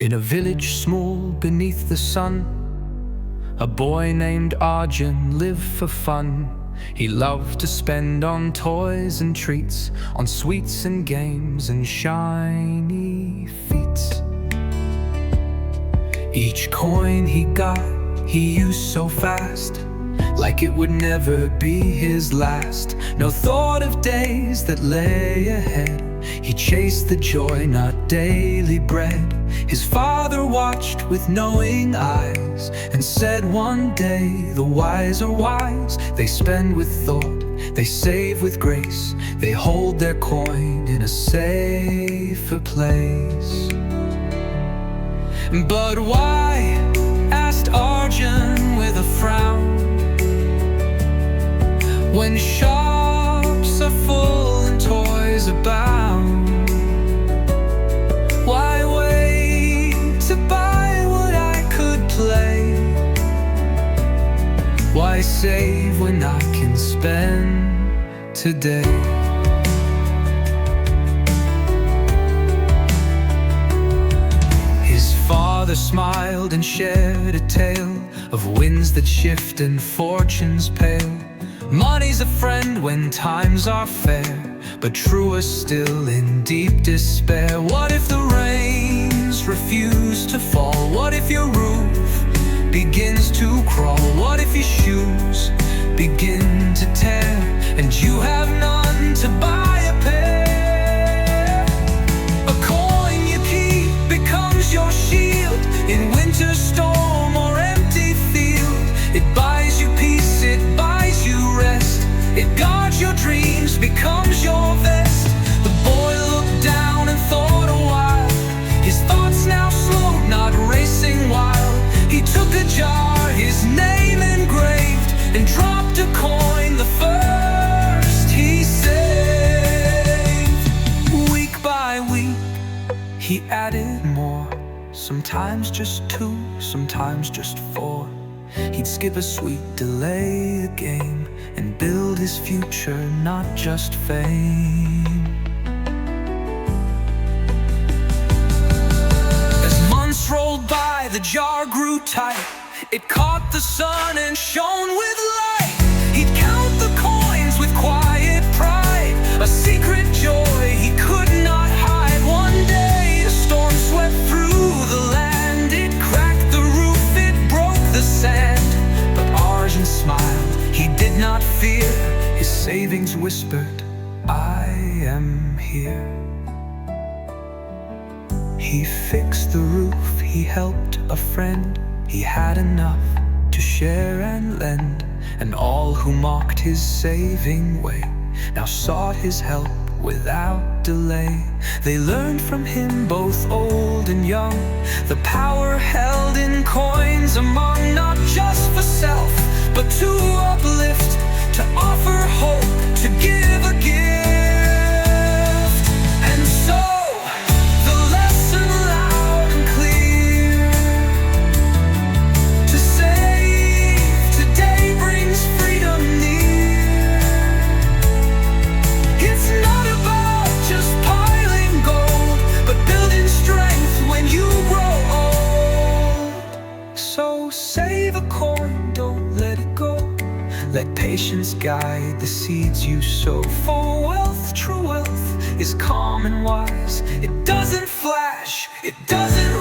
In a village small beneath the sun, a boy named Arjun lived for fun. He loved to spend on toys and treats, on sweets and games and shiny feats. Each coin he got, he used so fast, like it would never be his last. No thought of days that lay ahead. He chased the joy, not daily bread. His father watched with knowing eyes and said one day, the wise are wise. They spend with thought, they save with grace. They hold their coin in a safer place. But why? Asked Arjun with a frown, when shops are full and toys abound. Why wait to buy what I could play? Why save when I can spend today? His father smiled and shared a tale of winds that shift and fortunes pale. Money's a friend when times are fair, but truer still in deep despair. What if the rains refuse to fall? What if your roof begins to crawl? What if your shoes begin to tear and you have none to buy a pair? A coin you keep becomes your shield in winter storm or empty field. It buys you peace, it buys you rest. It guards your dreams, becomes your vest. The boy looked down and thought a while. His thoughts now slowed, not racing wild. He took a jar, his name engraved, and dropped a coin, the first he saved. Week by week, he added more. Sometimes just 2, sometimes just 4. He'd skip a sweet, delay a game, and build his future, not just fame. As months rolled by, the jar grew tight. It caught the sun and shone with light. He'd count the coins with quiet pride, a secret joy he could not hide. One day a storm swept through the land. It cracked the roof, it broke the sand. But Arjun smiled, he did not fear. His savings whispered, I am here. He fixed the roof, he helped a friend. He had enough to share and lend. And all who mocked his saving way now sought his help without delay. They learned from him, both old and young, the power held in coins among. Not just for self, but to uplift, to offer hope, to give a gift. And so the lesson loud and clear: to save today brings freedom near. It's not about just piling gold, but building strength when you grow old. So save a coin, don't let it go. Let patience guide the seeds you sow. For wealth, true wealth, is calm and wise. It doesn't flash, it doesn't